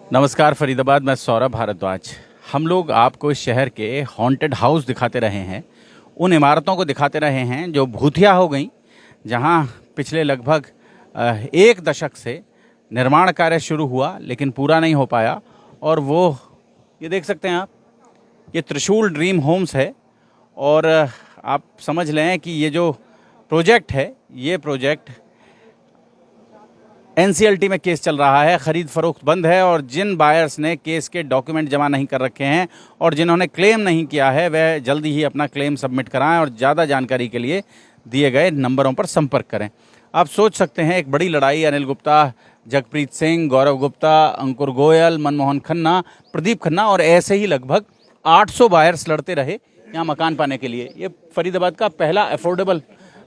नमस्कार फरीदाबाद, मैं सौरभ भारद्वाज। हम लोग आपको इस शहर के हॉन्टेड हाउस दिखाते रहे हैं, उन इमारतों को दिखाते रहे हैं जो भूतिया हो गई, जहां पिछले लगभग एक दशक से निर्माण कार्य शुरू हुआ लेकिन पूरा नहीं हो पाया। और वो ये देख सकते हैं आप, ये त्रिशूल ड्रीम होम्स है। और आप समझ लें कि ये जो प्रोजेक्ट है, ये प्रोजेक्ट एनसीएलटी में केस चल रहा है, खरीद फरोख्त बंद है। और जिन बायर्स ने केस के डॉक्यूमेंट जमा नहीं कर रखे हैं और जिन्होंने क्लेम नहीं किया है, वह जल्दी ही अपना क्लेम सबमिट कराएं और ज़्यादा जानकारी के लिए दिए गए नंबरों पर संपर्क करें। आप सोच सकते हैं, एक बड़ी लड़ाई अनिल गुप्ता, जगप्रीत सिंह, गौरव गुप्ता, अंकुर गोयल, मनमोहन खन्ना, प्रदीप खन्ना और ऐसे ही लगभग 800 बायर्स लड़ते रहे यहाँ मकान पाने के लिए। ये फरीदाबाद का पहला अफोर्डेबल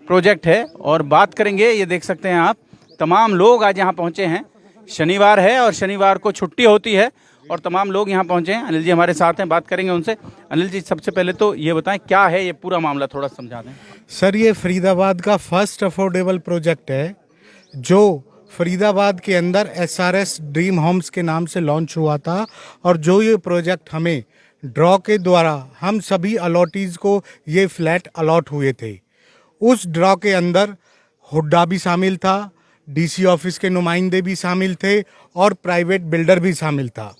प्रोजेक्ट है। और बात करेंगे, ये देख सकते हैं आप, तमाम लोग आज यहाँ पहुँचे हैं। शनिवार है और शनिवार को छुट्टी होती है और तमाम लोग यहाँ पहुँचे हैं। अनिल जी हमारे साथ हैं, बात करेंगे उनसे। अनिल जी, सबसे पहले तो ये बताएं, क्या है ये पूरा मामला, थोड़ा समझा दें। सर, ये फरीदाबाद का फर्स्ट अफोर्डेबल प्रोजेक्ट है जो फरीदाबाद के अंदर एसआरएस ड्रीम होम्स के नाम से लॉन्च हुआ था। और जो ये प्रोजेक्ट हमें ड्रॉ के द्वारा हम सभी अलॉटीज को ये फ्लैट अलॉट हुए थे, उस ड्रॉ के अंदर हुड्डा भी शामिल था, डीसी ऑफिस के नुमाइंदे भी शामिल थे और प्राइवेट बिल्डर भी शामिल था।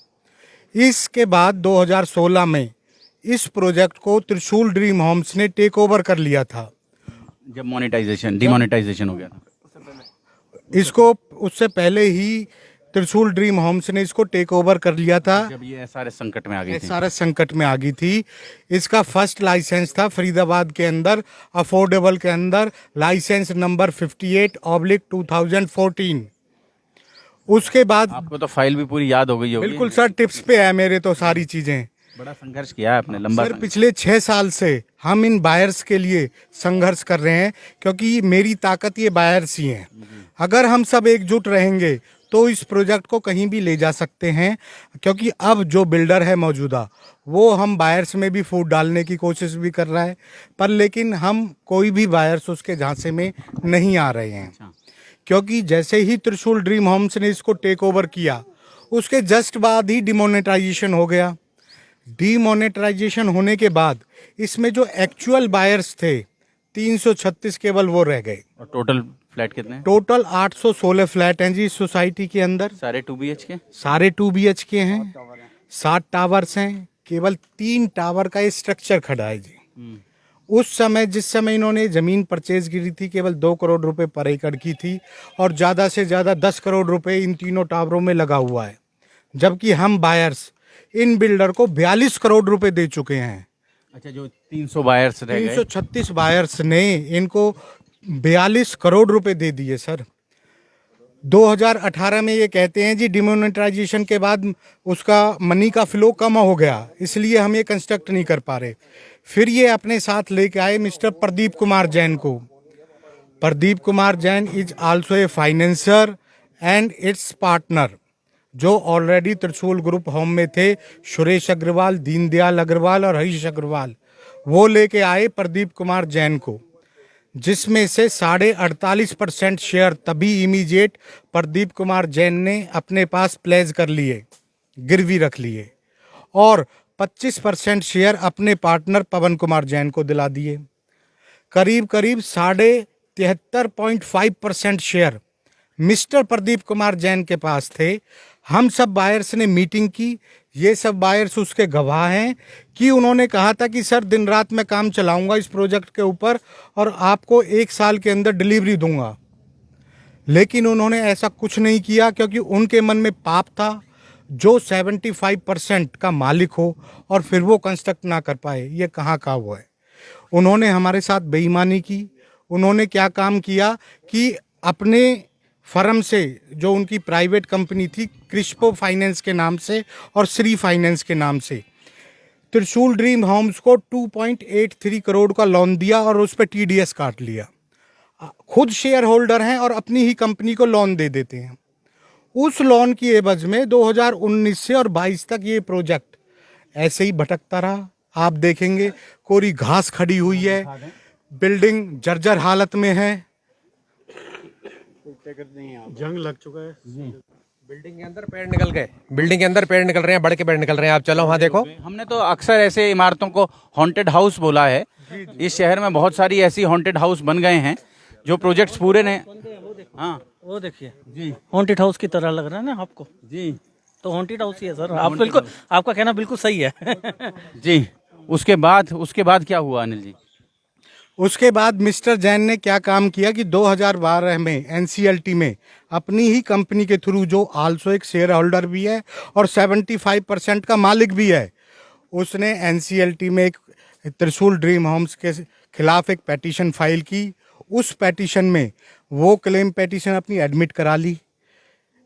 इसके बाद 2016 में इस प्रोजेक्ट को त्रिशूल ड्रीम होम्स ने टेक ओवर कर लिया था। जब डिमोनेटाइजेशन हो गया था इसको, उससे पहले ही त्रिशूल ड्रीम होम्स ने इसको टेक ओवर कर लिया था, जब ये एसआरएस संकट में आ गई थी। एसआरएस संकट में आ गई थी। इसका फर्स्ट लाइसेंस था फरीदाबाद के अंदर, अफोर्डेबल के अंदर, लाइसेंस नंबर 58/2014। उसके बाद आपको तो फाइल भी पूरी याद हो गई होगी। बिल्कुल सर, टिप्स पे है मेरे तो सारी चीजें। बड़ा संघर्ष किया है आपने, लंबा सर, पिछले 6 साल से हम इन बायर्स के लिए संघर्ष कर रहे हैं, क्योंकि मेरी ताकत ये बायर्स ही हैं। अगर हम सब एकजुट रहेंगे तो इस प्रोजेक्ट को कहीं भी ले जा सकते हैं, क्योंकि अब जो बिल्डर है मौजूदा, वो हम बायर्स में भी फूट डालने की कोशिश भी कर रहा है, पर लेकिन हम कोई भी बायर्स उसके झांसे में नहीं आ रहे हैं। क्योंकि जैसे ही त्रिशूल ड्रीम होम्स ने इसको टेक ओवर किया, उसके जस्ट बाद ही डिमोनेटाइजेशन हो गया। डिमोनेटाइजेशन होने के बाद इसमें जो एक्चुअल बायर्स थे 336 केवल वो रह गए। और टोटल फ्लैट कितने हैं? टोटल 816 फ्लैट हैं जी इस सोसाइटी के अंदर। सारे 2 BHK? सारे 2 BHK हैं, 7 टावर्स हैं। केवल 3 टावर का ये स्ट्रक्चर खड़ा है जी। उस समय, जिस समय इन्होंने जमीन परचेज की थी, केवल 2 करोड़ रुपए पर एकड़ की थी और ज़्यादा से ज़्यादा 10 करोड़ रुपए इन तीनों टावरों में लगा हुआ है। जबकि हम बायर्स इन बिल्डर को 42 करोड़ रुपए दे चुके हैं। अच्छा, जो 300 बायर्स रह गए, 336 बायर्स ने इनको 42 करोड़ रुपए दे दिए सर। 2018 में ये कहते हैं जी डिमोनेटाइजेशन के बाद उसका मनी का फ्लो कम हो गया, इसलिए हम ये कंस्ट्रक्ट नहीं कर पा रहे। फिर ये अपने साथ लेके आए मिस्टर प्रदीप कुमार जैन को। Pradeep Kumar Jain is also a financer and its partner, जो ऑलरेडी त्रिशूल ग्रुप होम में थे। सुरेश अग्रवाल, दीनदयाल अग्रवाल और हरीश अग्रवाल, वो लेके आए प्रदीप कुमार जैन को, जिसमें से 48.5% शेयर तभी इमीडिएट प्रदीप कुमार जैन ने अपने पास प्लेज कर लिए, गिरवी रख लिए, और 25% शेयर अपने पार्टनर पवन कुमार जैन को दिला दिए। करीब करीब 73.5% शेयर मिस्टर प्रदीप कुमार जैन के पास थे। हम सब बायर्स ने मीटिंग की, ये सब बायर्स उसके गवाह हैं कि उन्होंने कहा था कि सर दिन रात मैं काम चलाऊंगा इस प्रोजेक्ट के ऊपर और आपको 1 साल के अंदर डिलीवरी दूंगा। लेकिन उन्होंने ऐसा कुछ नहीं किया, क्योंकि उनके मन में पाप था, जो 75% का मालिक हो और फिर वो कंस्ट्रक्ट ना कर पाए, ये कहाँ का वो है। उन्होंने हमारे साथ बेईमानी की। उन्होंने क्या काम किया कि अपने फर्म से, जो उनकी प्राइवेट कंपनी थी क्रिस्पो फाइनेंस के नाम से और श्री फाइनेंस के नाम से, त्रिशूल ड्रीम होम्स को 2.83 करोड़ का लोन दिया और उस पर TDS काट लिया। खुद शेयर होल्डर हैं और अपनी ही कंपनी को लोन दे देते हैं। उस लोन की एवज में 2019 से और 22 तक ये प्रोजेक्ट ऐसे ही भटकता रहा। आप देखेंगे कोरी घास खड़ी हुई है, बिल्डिंग जर्जर हालत में है, जंग लग चुका है। बिल्डिंग के अंदर पेड़ निकल गए, बिल्डिंग के अंदर पेड़ निकल रहे हैं, बड़े के पेड़ निकल रहे हैं। आप चलो वहाँ देखो। हमने तो अक्सर ऐसे इमारतों को हॉन्टेड हाउस बोला है। इस शहर में बहुत सारी ऐसी हॉन्टेड हाउस बन गए हैं जो प्रोजेक्ट्स पूरे ने। हाँ वो देखिए जी हॉन्टेड हाउस की तरह लग रहा है ना आपको? जी तो हॉन्टेड हाउस ही है सर। आप बिल्कुल, आपका कहना बिल्कुल सही है। जी। उसके बाद क्या हुआ अनिल जी? उसके बाद मिस्टर जैन ने क्या काम किया कि 2012 में एनसीएलटी में अपनी ही कंपनी के थ्रू, जो आल्सो एक शेयर होल्डर भी है और 75% का मालिक भी है, उसने एनसीएलटी में एक त्रिशूल ड्रीम होम्स के खिलाफ एक पेटिशन फाइल की। उस पेटिशन में वो क्लेम पेटिशन अपनी एडमिट करा ली,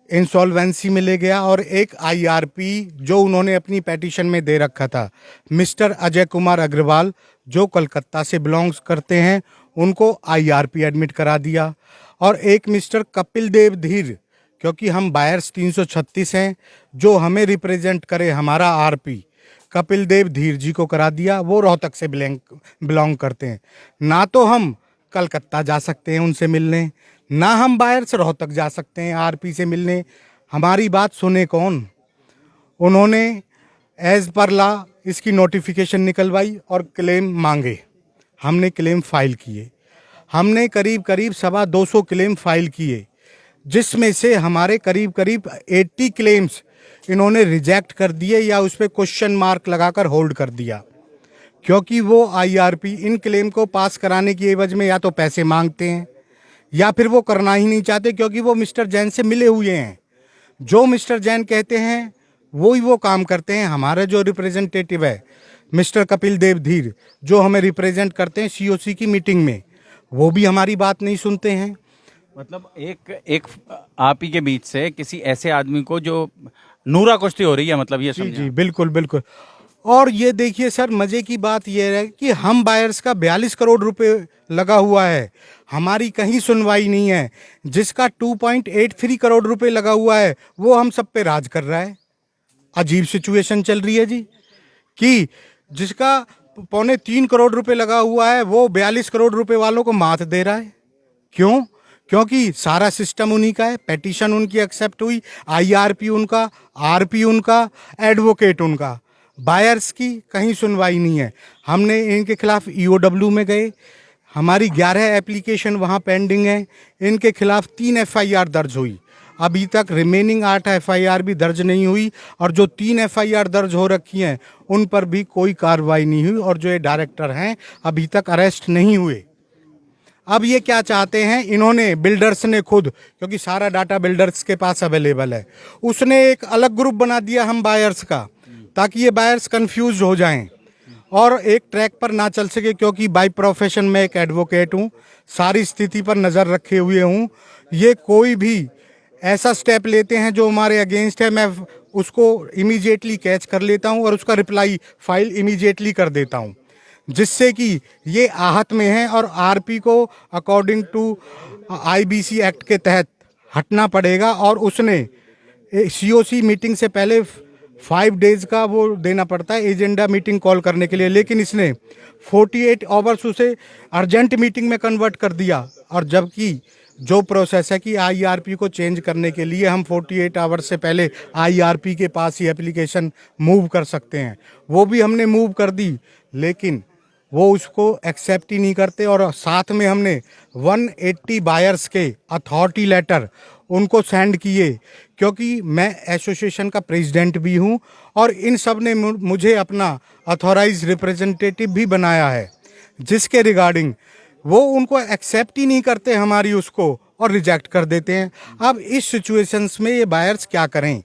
इंसॉल्वेंसी में ले गया, और एक आईआरपी जो उन्होंने अपनी पेटिशन में दे रखा था, मिस्टर अजय कुमार अग्रवाल जो कलकत्ता से बिलोंग्स करते हैं, उनको आईआरपी एडमिट करा दिया। और एक मिस्टर कपिल देव धीर, क्योंकि हम बायर्स 336 हैं, जो हमें रिप्रेजेंट करे हमारा आरपी कपिल देव धीर जी को करा दिया। वो रोहतक से बिलोंग करते हैं। ना तो हम कलकत्ता जा सकते हैं उनसे मिलने, ना हम बायर्स रोहतक जा सकते हैं आरपी से मिलने। हमारी बात सुने कौन? उन्होंने एज पर लॉ इसकी नोटिफिकेशन निकलवाई और क्लेम मांगे। हमने क्लेम फाइल किए। हमने करीब 225 क्लेम फाइल किए, जिसमें से हमारे करीब 80 क्लेम्स इन्होंने रिजेक्ट कर दिए या उस पर क्वेश्चन मार्क लगाकर होल्ड कर दिया, क्योंकि वो आईआरपी इन क्लेम को पास कराने की एवज में या तो पैसे मांगते हैं या फिर वो करना ही नहीं चाहते, क्योंकि वो मिस्टर जैन से मिले हुए हैं। जो मिस्टर जैन कहते हैं वो ही वो काम करते हैं। हमारा जो रिप्रेजेंटेटिव है मिस्टर कपिल देव धीर, जो हमें रिप्रेजेंट करते हैं सीओसी की मीटिंग में, वो भी हमारी बात नहीं सुनते हैं। मतलब एक आप ही के बीच से किसी ऐसे आदमी को जो नूरा कुश्ती हो रही है, मतलब ये जी समझिए। जी बिल्कुल बिल्कुल। और ये देखिए सर, मजे की बात यह है कि हम बायर्स का 42 करोड़ रुपए लगा हुआ है, हमारी कहीं सुनवाई नहीं है। जिसका 2.83 करोड़ रुपए लगा हुआ है वो हम सब पे राज कर रहा है। अजीब सिचुएशन चल रही है जी, कि जिसका 3.25 करोड़ रुपए लगा हुआ है वो 42 करोड़ रुपए वालों को मात दे रहा है। क्यों? क्योंकि सारा सिस्टम उन्हीं का है, पेटिशन उनकी एक्सेप्ट हुई, आईआरपी उनका, आरपी उनका, एडवोकेट उनका। बायर्स की कहीं सुनवाई नहीं है। हमने इनके खिलाफ ईओडब्ल्यू में गए, हमारी 11 एप्लीकेशन वहाँ पेंडिंग है। इनके खिलाफ 3 एफआईआर दर्ज हुई, अभी तक रिमेनिंग 8 एफआईआर भी दर्ज नहीं हुई, और जो 3 एफआईआर दर्ज हो रखी हैं उन पर भी कोई कार्रवाई नहीं हुई, और जो ये डायरेक्टर हैं अभी तक अरेस्ट नहीं हुए। अब ये क्या चाहते हैं इन्होंने, बिल्डर्स ने खुद, क्योंकि सारा डाटा बिल्डर्स के पास अवेलेबल है, उसने एक अलग ग्रुप बना दिया हम बायर्स का, ताकि ये बायर्स कंफ्यूज हो जाएं और एक ट्रैक पर ना चल सके। क्योंकि बाय प्रोफेशन में एक एडवोकेट हूँ, सारी स्थिति पर नज़र रखे हुए हूँ। ये कोई भी ऐसा स्टेप लेते हैं जो हमारे अगेंस्ट है, मैं उसको इमीडिएटली कैच कर लेता हूँ और उसका रिप्लाई फाइल इमीडिएटली कर देता हूँ, जिससे कि ये आहत में है और आरपी को अकॉर्डिंग टू आईबीसी एक्ट के तहत हटना पड़ेगा। और उसने सीओसी मीटिंग से पहले 5 डेज का वो देना पड़ता है एजेंडा मीटिंग कॉल करने के लिए, लेकिन इसने 48 आवर्स उसे अर्जेंट मीटिंग में कन्वर्ट कर दिया। और जबकि जो प्रोसेस है कि आईआरपी को चेंज करने के लिए हम 48 आवर्स से पहले आईआरपी के पास ही एप्लीकेशन मूव कर सकते हैं, वो भी हमने मूव कर दी, लेकिन वो उसको एक्सेप्ट ही नहीं करते। और साथ में हमने 180 बायर्स के अथॉरिटी लेटर उनको सेंड किए, क्योंकि मैं एसोसिएशन का प्रेसिडेंट भी हूं और इन सब ने मुझे अपना अथॉराइज रिप्रेजेंटेटिव भी बनाया है, जिसके रिगार्डिंग वो उनको एक्सेप्ट ही नहीं करते हमारी उसको, और रिजेक्ट कर देते हैं। अब इस सिचुएशंस में ये बायर्स क्या करें?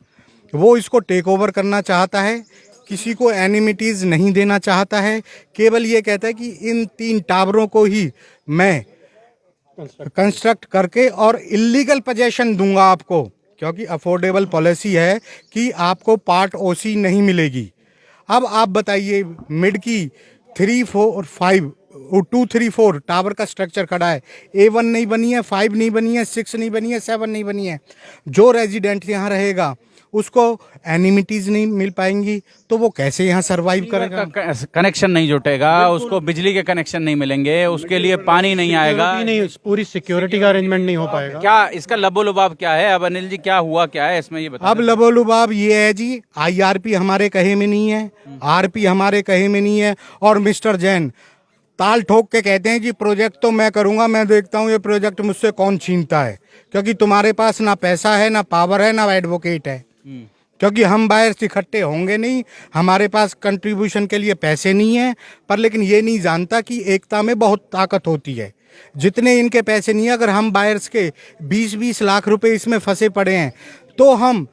वो इसको टेक ओवर करना चाहता है, किसी को एनिमिटीज़ नहीं देना चाहता है, केवल ये कहता है कि इन 3 टावरों को ही मैं कंस्ट्रक्ट करके और इलीगल पोजेशन दूंगा आपको, क्योंकि अफोर्डेबल पॉलिसी है कि आपको पार्ट ओसी नहीं मिलेगी। अब आप बताइए, मिड की 3, 4 और 5 2, 3, 4 टावर का स्ट्रक्चर खड़ा है। A1 नहीं बनी है, 5 नहीं बनी है, 6 नहीं बनी है, 7 नहीं बनी है। जो रेजिडेंट यहाँ रहेगा उसको एनिमिटीज नहीं मिल पाएंगी, तो वो कैसे यहाँ सरवाइव करेगा? कनेक्शन नहीं जुटेगा, उसको बिजली के कनेक्शन नहीं मिलेंगे, उसके लिए पानी नहीं आएगा, नहीं, पूरी सिक्योरिटी का अरेंजमेंट नहीं हो पाएगा। क्या इसका लबोलुबाब क्या है? अब अनिल जी क्या हुआ, क्या है इसमें, ये बताइए। अब लबोलुबाब ये है जी, IRP हमारे कहे में नहीं है, RP हमारे कहे में नहीं है, और मिस्टर जैन ताल ठोक के कहते हैं कि प्रोजेक्ट तो मैं करूंगा, मैं देखता हूं ये प्रोजेक्ट मुझसे कौन छीनता है, क्योंकि तुम्हारे पास ना पैसा है, ना पावर है, ना एडवोकेट है। क्योंकि हम बायर्स इकट्ठे होंगे नहीं, हमारे पास कंट्रीब्यूशन के लिए पैसे नहीं है, पर लेकिन ये नहीं जानता कि एकता में बहुत ताकत होती है। जितने इनके पैसे नहीं है, अगर हम बायर्स के 20-20 लाख रुपए इसमें फंसे पड़े हैं, तो हम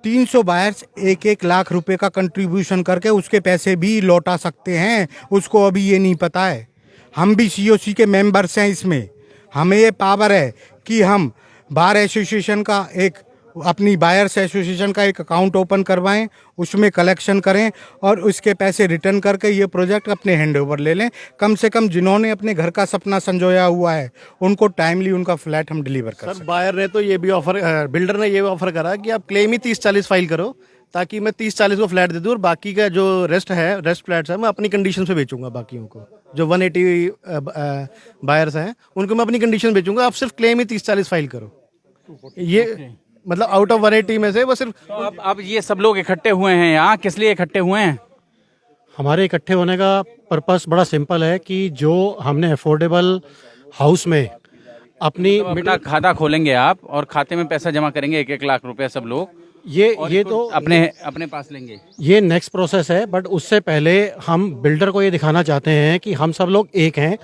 300 बायर्स 1-1 लाख रुपए का कंट्रीब्यूशन करके उसके पैसे भी लौटा सकते हैं। उसको अभी ये नहीं पता है। हम भी COC के मेंबर्स हैं इसमें, हमें ये पावर है कि हम बार एसोसिएशन का एक, अपनी बायर्स एसोसिएशन का एक अकाउंट ओपन करवाएं, उसमें कलेक्शन करें और उसके पैसे रिटर्न करके ये प्रोजेक्ट अपने हैंड ओवर ले लें। कम से कम जिन्होंने अपने घर का सपना संजोया हुआ है उनको टाइमली उनका फ्लैट हम डिलीवर कर सर बायर ने तो ये भी ऑफर, बिल्डर ने ये ऑफर करा कि आप क्लेम ही 30-40 फाइल करो, ताकि मैं 30-40 को फ्लैट दे दूँ और बाकी का जो रेस्ट फ्लैट्स है मैं अपनी कंडीशन पे बेचूंगा। बाकियों को जो 180 बायर्स हैं उनको मैं अपनी कंडीशन बेचूंगा, आप सिर्फ क्लेम ही 30-40 फाइल करो। ये मतलब आउट ऑफ 180 में से वो सिर्फ। तो अब ये सब लोग इकट्ठे हुए हैं यहाँ, किस लिए इकट्ठे हुए हैं? हमारे इकट्ठे होने का पर्पस बड़ा सिंपल है कि जो हमने अफोर्डेबल हाउस में अपनी अपना खाता खोलेंगे आप और खाते में पैसा जमा करेंगे 1-1 लाख रुपए सब लोग, ये तो अपने पास लेंगे। ये नेक्स्ट प्रोसेस है, बट उससे पहले हम बिल्डर को ये दिखाना चाहते हैं कि हम सब लोग एक हैं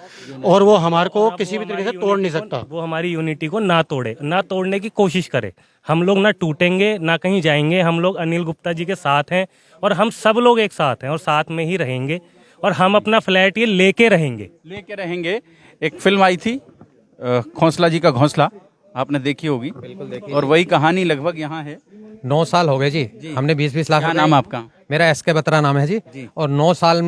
और वो हमारे को किसी भी तरीके से तोड़ नहीं सकता। वो हमारी यूनिटी को ना तोड़े, ना तोड़ने की कोशिश करे। हम लोग ना टूटेंगे, ना कहीं जाएंगे। हम लोग अनिल गुप्ता जी के साथ हैं और हम सब लोग एक साथ हैं और साथ में ही रहेंगे और हम अपना फ्लैट ये लेके रहेंगे। एक फिल्म आई थी खोसला जी का घोंसला, आपने देखी होगी। बिल्कुल देखी। और वही कहानी लगभग यहाँ है। 9 साल हो गए जी, हमने 20-20 लाख। क्या नाम आपका? मेरा SK बत्रा नाम है जी। और 9 साल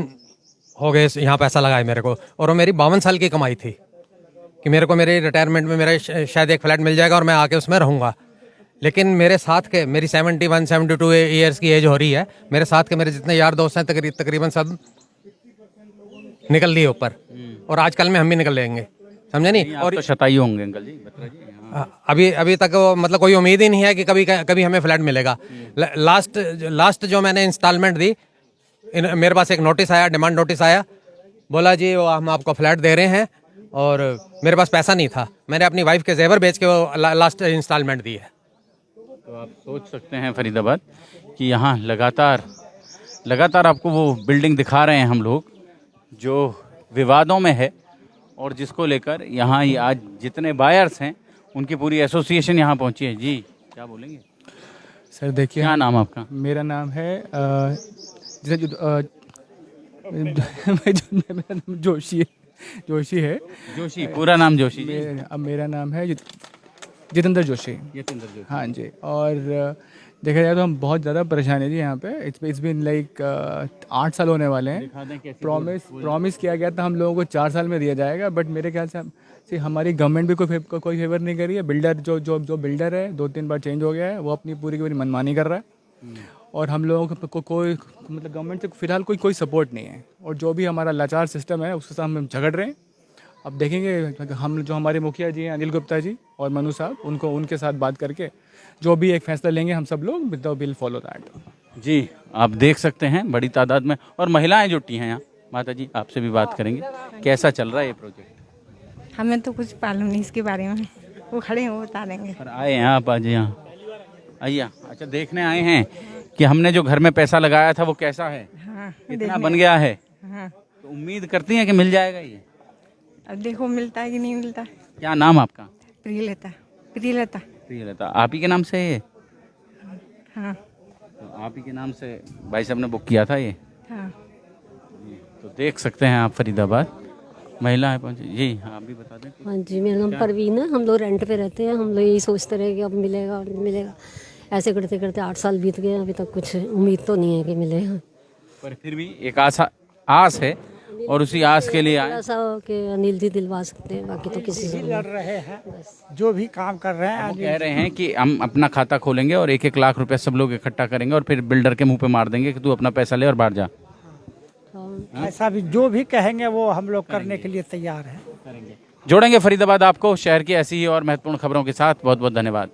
हो गए यहाँ पैसा लगाए मेरे को, और वो मेरी 52 साल की कमाई थी कि मेरे को मेरे रिटायरमेंट में मेरा शायद एक फ्लैट मिल जाएगा और मैं आके उसमें रहूंगा। लेकिन मेरे साथ के, मेरी 71-72 ईयर्स की एज हो रही है, मेरे साथ के मेरे जितने यार दोस्त हैं तकरीबन सब निकल लिए ऊपर, और आजकल में हम भी निकल लेंगे, समझे नहीं? और तो शताई होंगे अंकल जी, बत्रा जी। अभी तक वो मतलब कोई उम्मीद ही नहीं है कि कभी हमें फ्लैट मिलेगा। लास्ट जो मैंने इंस्टॉलमेंट दी, मेरे पास एक नोटिस आया, डिमांड नोटिस आया, बोला जी वो हम आपको फ्लैट दे रहे हैं, और मेरे पास पैसा नहीं था। मैंने अपनी वाइफ के जेवर बेच के वो लास्ट इंस्टॉलमेंट दी है। तो आप सोच सकते हैं फरीदाबाद कि यहाँ लगातार आपको वो बिल्डिंग दिखा रहे हैं हम लोग जो विवादों में है, और जिसको लेकर यहाँ ये आज जितने बायर्स हैं उनकी पूरी एसोसिएशन यहाँ पहुँची है। जी क्या बोलेंगे सर? देखिए, क्या नाम आपका? मेरा नाम है जोशी है। जोशी, पूरा नाम जोशी जी? अब मेरा नाम है जितेंद्र जोशी। हाँ जी। और देखा जाए तो हम बहुत ज़्यादा परेशान है जी यहाँ पे। इट्स बीन लाइक 8 साल होने वाले हैं। प्रॉमिस किया गया था हम लोगों को 4 साल में दिया जाएगा, बट मेरे ख्याल से हमारी गवर्नमेंट भी कोई फेवर नहीं कर रही है। बिल्डर जो बिल्डर है 2-3 बार चेंज हो गया है, वो अपनी पूरी की पूरी मनमानी कर रहा है, और हम लोगों को कोई मतलब गवर्नमेंट से फिलहाल कोई सपोर्ट नहीं है, और जो भी हमारा लाचार सिस्टम है उसके साथ हम झगड़ रहे हैं। अब देखेंगे हम जो हमारे मुखिया जी हैं अनिल गुप्ता जी और मनु साहब, उनके साथ बात करके जो भी एक फैसला लेंगे हम सब लोग विल फॉलो दैट। जी आप देख सकते हैं बड़ी तादाद में और महिलाएं जुटी हैं यहाँ। माता जी आपसे भी बात करेंगे, कैसा चल रहा है ये प्रोजेक्ट? हमें तो कुछ मालूम नहीं इसके बारे में, वो खड़े हैं वो बता देंगे। पर आए हैं आप आज यहाँ? आइए। अच्छा, देखने आए हैं कि हमने जो घर में पैसा लगाया था वो कैसा है, हाँ, कितना बन गया है। हाँ। तो उम्मीद करती हैं कि मिल जाएगा ये? अब देखो मिलता है कि नहीं मिलता। क्या नाम आपका? प्रियलता। प्रियलता, आप ही के नाम से है ये? हाँ। तो आप ही के नाम से भाई साहब ने बुक किया था ये? हाँ। तो देख सकते हैं आप फरीदाबाद महिला है पहुंची। जी हाँ, आप भी बता दें। हाँ जी, मेरा नाम परवीन है। हम लोग रेंट पे रहते हैं। हम लोग यही सोचते रहे कि अब मिलेगा और नहीं मिलेगा। ऐसे करते करते 8 साल बीत गए, अभी तक कुछ उम्मीद तो नहीं है कि मिलेगा। पर फिर भी एक आस है और उसी आस के लिए आए। ऐसा हो कि अनिल जी दिलवा सकते हैं, बाकी तो किसी से लड़ रहे हैं जो भी काम कर रहे हैं। वो कह रहे हैं कि हम अपना खाता खोलेंगे और 1-1 लाख रुपया सब लोग इकट्ठा करेंगे और फिर बिल्डर के मुंह पे मार देंगे कि तू अपना पैसा ले और बाहर जा। ऐसा भी जो भी कहेंगे वो हम लोग करने के लिए तैयार हैं। जोड़ेंगे फरीदाबाद आपको शहर की ऐसी ही और महत्वपूर्ण खबरों के साथ। बहुत बहुत धन्यवाद।